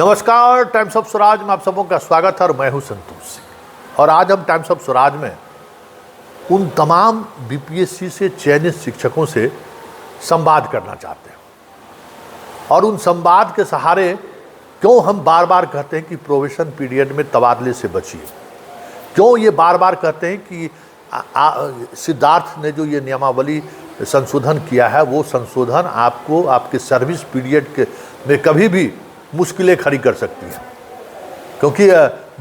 नमस्कार, times of Swaraj में आप सबों का स्वागत है और मैं हूं संतोष सिंह। और आज हम टाइम्स ऑफ स्वराज में उन तमाम बीपीएससी से चयनित शिक्षकों से संवाद करना चाहते हैं और उन संवाद के सहारे क्यों हम बार बार कहते हैं कि प्रोबेशन पीरियड में तबादले से बचिए, क्यों ये बार बार कहते हैं कि सिद्धार्थ ने जो ये नियमावली संशोधन किया है वो संशोधन आपको आपके सर्विस पीरियड के में कभी भी मुश्किलें खड़ी कर सकती हैं, क्योंकि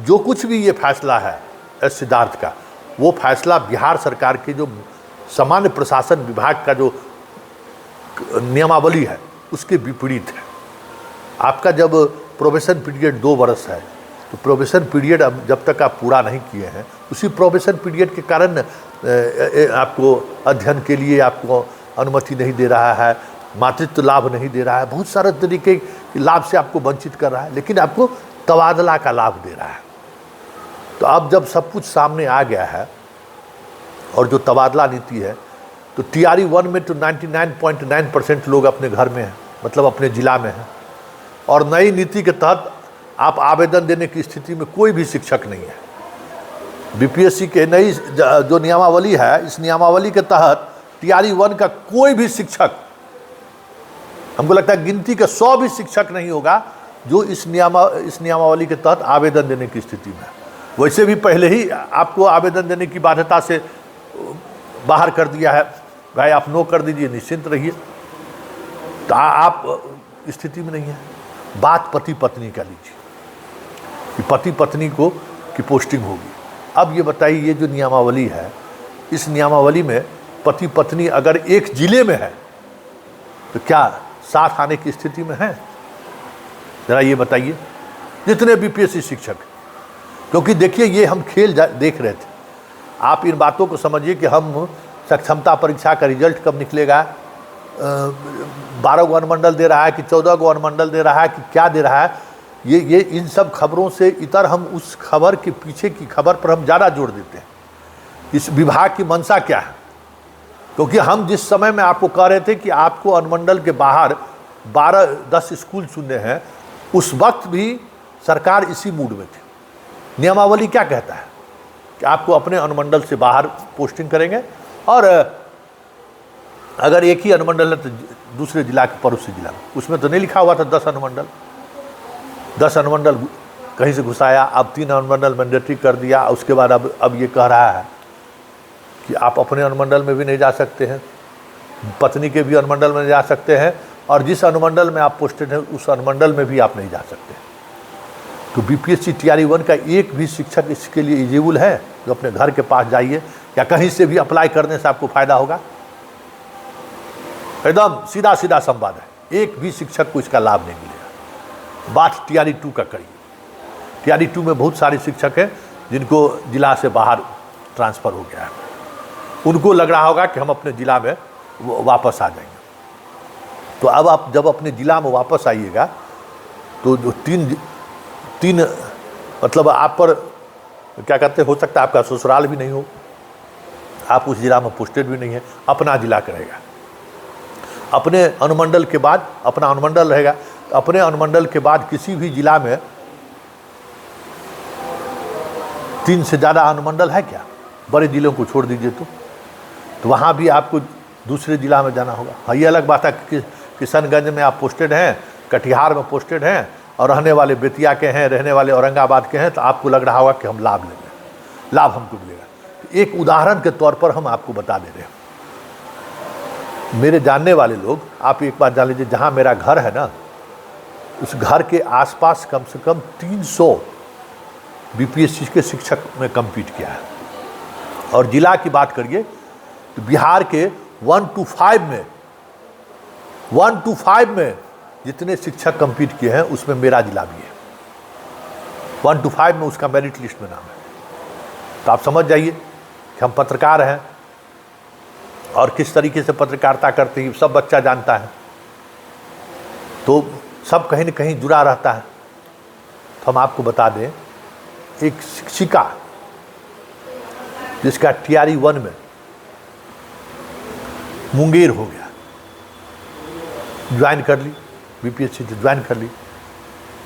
जो कुछ भी ये फैसला है सिद्धार्थ का, वो फैसला बिहार सरकार के जो सामान्य प्रशासन विभाग का जो नियमावली है उसके विपरीत है। आपका जब प्रोबेशन पीरियड 2 वर्ष है तो प्रोबेशन पीरियड अब जब तक आप पूरा नहीं किए हैं उसी प्रोबेशन पीरियड के कारण आपको अध्ययन के लिए आपको अनुमति नहीं दे रहा है, मातृत्व लाभ नहीं दे रहा है, बहुत सारे तरीके के लाभ से आपको वंचित कर रहा है, लेकिन आपको तबादला का लाभ दे रहा है। तो अब जब सब कुछ सामने आ गया है और जो तबादला नीति है तो TRE 1 में तो 99.9% लोग अपने घर में हैं, मतलब अपने ज़िला में हैं, और नई नीति के तहत आप आवेदन देने की स्थिति में कोई भी शिक्षक नहीं है। बीपीएससी के नई जो नियमावली है, इस नियमावली के तहत TRE 1 का कोई भी शिक्षक, हमको लगता है गिनती के 100 भी शिक्षक नहीं होगा जो इस नियमावली के तहत आवेदन देने की स्थिति में। वैसे भी पहले ही आपको आवेदन देने की बाध्यता से बाहर कर दिया है, भाई आप नो कर दीजिए, निश्चिंत रहिए। तो आप स्थिति में नहीं है। बात पति पत्नी का लीजिए कि पति पत्नी को की पोस्टिंग होगी। अब ये बताइए, ये जो नियमावली है, इस नियमावली में पति पत्नी अगर एक जिले में है तो क्या साथ आने की स्थिति में है? जरा ये बताइए, जितने बीपीएससी शिक्षक, क्योंकि देखिए ये हम खेल देख रहे थे। आप इन बातों को समझिए कि हम सक्षमता परीक्षा का रिजल्ट कब निकलेगा, 12 गो अनुमंडल दे रहा है कि 14 गो अनुमंडल दे रहा है कि क्या दे रहा है, ये इन सब खबरों से इतर हम उस खबर के पीछे की खबर पर हम ज़्यादा जोर देते हैं। इस विभाग की मंशा क्या है? क्योंकि हम जिस समय में आपको कह रहे थे कि आपको अनुमंडल के बाहर 12-10 स्कूल चुनने हैं, उस वक्त भी सरकार इसी मूड में थी। नियमावली क्या कहता है कि आपको अपने अनुमंडल से बाहर पोस्टिंग करेंगे, और अगर एक ही अनुमंडल है तो दूसरे जिला के पड़ोसी जिला में, उसमें तो नहीं लिखा हुआ था 10 अनुमंडल कहीं से घुसाया। अब 3 अनुमंडल मैंडेटरी कर दिया। उसके बाद अब ये कह रहा है कि आप अपने अनुमंडल में भी नहीं जा सकते हैं, पत्नी के भी अनुमंडल में नहीं जा सकते हैं, और जिस अनुमंडल में आप पोस्टेड हैं उस अनुमंडल में भी आप नहीं जा सकते। तो बीपीएससी TRE 1 का एक भी शिक्षक इसके लिए एलिजिबल है जो अपने घर के पास जाइए या कहीं से भी अप्लाई करने से आपको फायदा होगा? एकदम सीधा सीधा संवाद है, एक भी शिक्षक को इसका लाभ नहीं मिलेगा। बात TRE 2 का करिए। TRE 2 में बहुत सारे शिक्षक हैं जिनको जिला से बाहर ट्रांसफ़र हो गया है, उनको लग रहा होगा कि हम अपने ज़िला में वापस आ जाएंगे। तो अब आप जब अपने ज़िला में वापस आइएगा तो जो तीन मतलब आप पर क्या कहते, हो सकता है आपका ससुराल भी नहीं हो, आप उस ज़िला में पोस्टेड भी नहीं है, अपना ज़िला करेगा। अपने अनुमंडल के बाद अपना अनुमंडल रहेगा। अपने अनुमंडल के बाद किसी भी ज़िला में 3 से ज़्यादा अनुमंडल है क्या? बड़े ज़िलों को छोड़ दीजिए तो वहाँ भी आपको दूसरे ज़िला में जाना होगा। हाँ, ये अलग बात है कि किशनगंज में आप पोस्टेड हैं, कटिहार में पोस्टेड हैं और रहने वाले बेतिया के हैं, रहने वाले औरंगाबाद के हैं, तो आपको लग रहा होगा कि हम लाभ लेंगे, लाभ हमको मिलेगा। एक उदाहरण के तौर पर हम आपको बता दे रहे हैं। मेरे जानने वाले लोग, आप एक बात जान लीजिए, जहाँ मेरा घर है ना, उस घर के आसपास कम से कम 300 बीपीएससी के शिक्षक में कम्पीट किया है। और ज़िला की बात करिए तो बिहार के 1 to 5 में जितने शिक्षक कम्पीट किए हैं उसमें मेरा ज़िला भी है। 1 to 5 में उसका मेरिट लिस्ट में नाम है। तो आप समझ जाइए कि हम पत्रकार हैं और किस तरीके से पत्रकारिता करते हैं सब बच्चा जानता है, तो सब कहीं न कहीं जुड़ा रहता है। तो हम आपको बता दें, एक शिक्षिका जिसका TRE 1 में मुंगेर हो गया, ज्वाइन कर ली, बीपीएससी से ज्वाइन कर ली।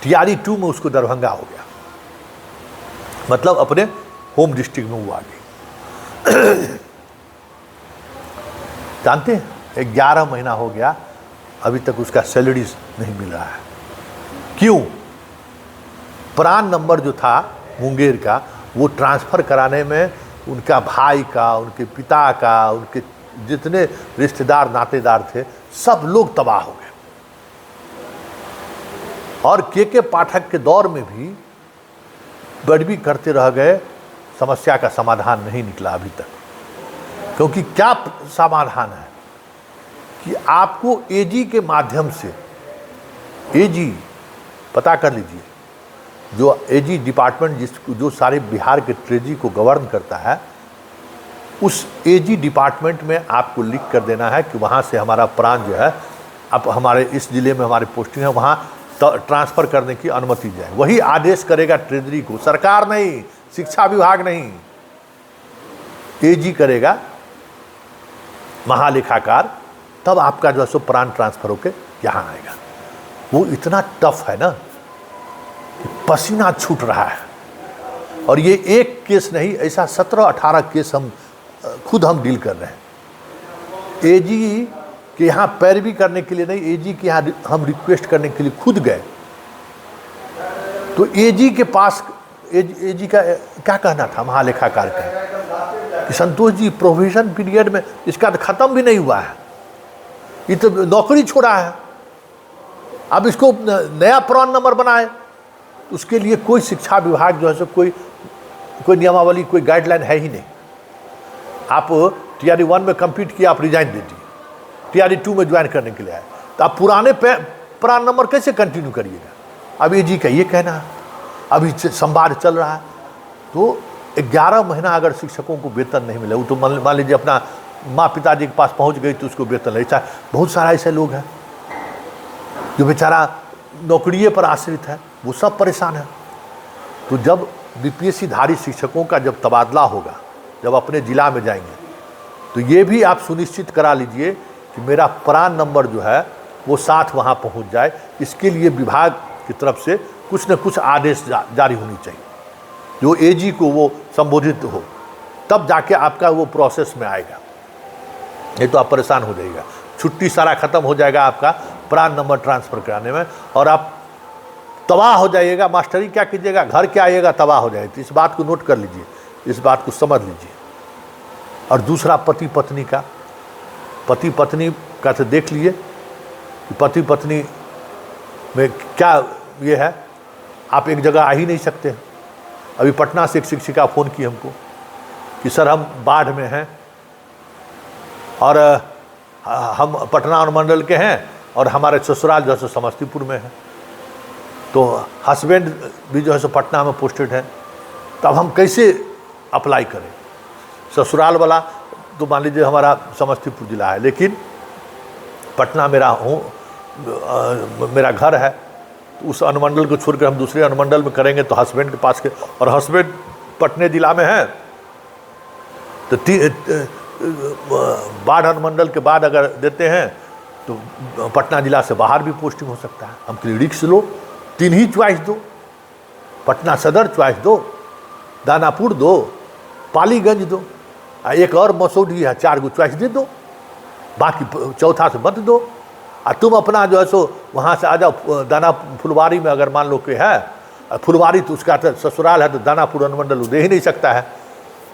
TRE 2 में उसको दरभंगा हो गया, मतलब अपने होम डिस्ट्रिक्ट में वो आ गई। जानते हैं 11 महीना हो गया, अभी तक उसका सैलरी नहीं मिल रहा है। क्यों? प्राण नंबर जो था मुंगेर का, वो ट्रांसफ़र कराने में उनका भाई का, उनके पिता का, उनके जितने रिश्तेदार नातेदार थे, सब लोग तबाह हो गए। और के पाठक के दौर में भी बड़बी करते रह गए, समस्या का समाधान नहीं निकला अभी तक। क्योंकि क्या समाधान है कि आपको एजी के माध्यम से, एजी पता कर लीजिए, जो एजी डिपार्टमेंट जो सारे बिहार के ट्रेजी को गवर्न करता है, उस एजी डिपार्टमेंट में आपको लिख कर देना है कि वहाँ से हमारा प्राण जो है, अब हमारे इस ज़िले में हमारी पोस्टिंग है, वहाँ ट्रांसफ़र करने की अनुमति जाए। वही आदेश करेगा ट्रेजरी को, सरकार नहीं, शिक्षा विभाग नहीं, एजी करेगा, महालेखाकार, तब आपका जो है सो प्राण ट्रांसफ़र होकर यहाँ आएगा। वो इतना टफ है ना कि पसीना छूट रहा है। और ये एक केस नहीं, ऐसा 17-18 केस हम खुद डील कर रहे हैं। एजी के यहाँ पैरवी करने के लिए नहीं, एजी के यहाँ हम रिक्वेस्ट करने के लिए खुद गए। तो एजी के पास, एजी का क्या कहना था महालेखाकार का कि संतोष जी प्रोविजन पीरियड में इसका तो ख़त्म भी नहीं हुआ है, ये तो नौकरी छोड़ा है, अब इसको नया प्राण नंबर बनाए। उसके लिए कोई शिक्षा विभाग जो है सो कोई नियमावली, कोई गाइडलाइन है ही नहीं। आप TRE 1 में कम्पीट किया, आप रिजाइन दे दिए, TRE 2 में ज्वाइन करने के लिए आए, तो आप पुराने प्राण नंबर कैसे कंटिन्यू करिएगा? अब एजी का ये कहना है, अभी संवाद चल रहा है। तो 11 महीना अगर शिक्षकों को वेतन नहीं मिला, वो तो मान लीजिए अपना माँ पिताजी के पास पहुंच गई तो उसको वेतन नहीं। बहुत सारा ऐसे लोग हैं जो बेचारा नौकरिए पर आश्रित है, वो सब परेशान है। तो जब BPSC धारी शिक्षकों का जब तबादला होगा, जब अपने ज़िला में जाएंगे, तो ये भी आप सुनिश्चित करा लीजिए कि मेरा प्राण नंबर जो है वो साथ वहाँ पहुँच जाए। इसके लिए विभाग की तरफ से कुछ न कुछ आदेश जारी होनी चाहिए, जो एजी को वो संबोधित हो, तब जाके आपका वो प्रोसेस में आएगा। नहीं तो आप परेशान हो जाइएगा, छुट्टी सारा ख़त्म हो जाएगा आपका प्राण नंबर ट्रांसफ़र कराने में, और आप तबाह हो जाइएगा। मास्टरी क्या कीजिएगा, घर क्या आइएगा, तबाह हो जाएगी। इस बात को नोट कर लीजिए, इस बात को समझ लीजिए। और दूसरा पति पत्नी का तो देख लिए कि पति पत्नी में क्या ये है, आप एक जगह आ ही नहीं सकते। अभी पटना से एक शिक्षिका फ़ोन की हमको कि सर हम बाढ़ में हैं और हम पटना अनुमंडल के हैं और हमारे ससुराल जो है समस्तीपुर में है, तो हस्बैंड भी जो है सो पटना में पोस्टेड है, तो अब हम कैसे अप्लाई करें? ससुराल वाला तो मान लीजिए हमारा समस्तीपुर ज़िला है, लेकिन पटना मेरा घर है, तो उस अनुमंडल को छोड़कर हम दूसरे अनुमंडल में करेंगे तो हस्बैंड के पास के, और हस्बैंड पटने ज़िला में है, तो बाढ़ अनुमंडल के बाद अगर देते हैं तो पटना ज़िला से बाहर भी पोस्टिंग हो सकता है। हम के रिक्स लो, 3 ही चॉइस दो, पटना सदर चॉइस दो, दानापुर दो, पालीगंज दो, एक और मसौढ़ी है, 4 गो चॉइस दे दो, बाकी चौथा से मत दो। और तुम अपना जो है सो वहाँ से आ जाओ। दाना फुलवारी में अगर मान लो कि है फुलवारी, तो उसका तो ससुराल है, तो दानापुर अनुमंडल वो दे ही नहीं सकता है।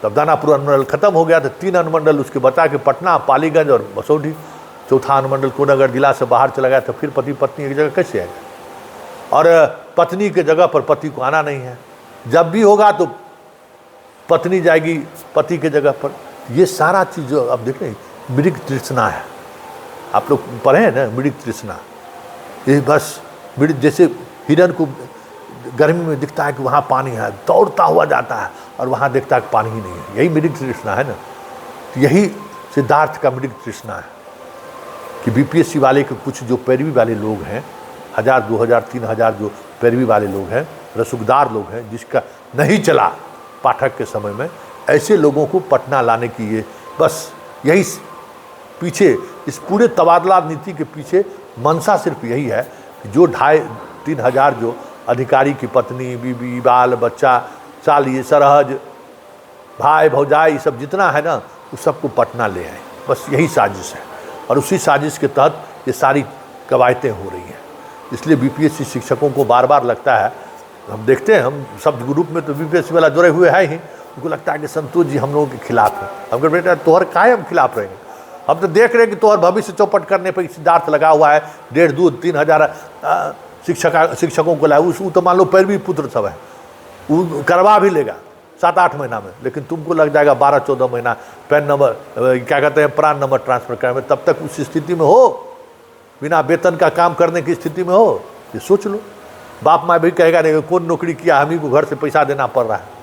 तब दानापुर अनुमंडल खत्म हो गया तो 3 अनुमंडल उसके बता के पटना, पालीगंज और मसौढ़ी। चौथा अनुमंडल को अगर जिला से बाहर चला गया तो फिर पति पत्नी एक जगह कैसे आएगा? और पत्नी के जगह पर पति को आना नहीं है। जब भी होगा तो पत्नी जाएगी पति के जगह पर। ये सारा चीज़ जो अब देख रहे हैं, मृग तृष्णा है। आप लोग पढ़े हैं ना मृग तृष्णा? ये बस मृग, जैसे हिरण को गर्मी में दिखता है कि वहाँ पानी है, दौड़ता हुआ जाता है, और वहाँ देखता है कि पानी ही नहीं है। यही मृग तृष्णा है ना। तो यही सिद्धार्थ का मृग तृष्णा है कि BPSC वाले के कुछ जो पैरवी वाले लोग हैं, 1000, 2000, 3000 जो पैरवी वाले लोग हैं, रसूखदार लोग हैं, जिसका नहीं चला पाठक के समय में, ऐसे लोगों को पटना लाने की ये बस यही पीछे, इस पूरे तबादला नीति के पीछे मंशा सिर्फ यही है कि जो 2500-3000 जो अधिकारी की पत्नी, बीबी, बाल बच्चा, साली, सरहज, भाई भौजाई, ये सब जितना है ना, उस सबको पटना ले आए। बस यही साजिश है और उसी साजिश के तहत ये सारी कवायतें हो रही हैं। इसलिए बीपीएससी शिक्षकों को बार बार लगता है, हम देखते हैं, हम सब ग्रुप में तो बीपीएससी वाला जुड़े हुए है ही, उनको लगता है कि संतोष जी हम लोगों के खिलाफ है। हम कह बेटा तोहर काहे हम खिलाफ रहेंगे, हम तो देख रहे हैं कि तोहर भविष्य चौपट करने पर सिद्धार्थ लगा हुआ है, 1.5-2-3 हज़ार शिक्षकों को लाए, वो तो मान लो पैरवी पुत्र सब है, वो करवा भी लेगा 7-8 महीना में, लेकिन तुमको लग जाएगा 12-14 महीना पैन नंबर, क्या कहते हैं, प्रान नंबर ट्रांसफर करने में। तब तक उस स्थिति में हो, बिना वेतन का काम करने की स्थिति में हो, ये सोच लो। बाप माँ भी कहेगा नहीं कौन नौकरी किया, हम ही को घर से पैसा देना पड़ रहा है।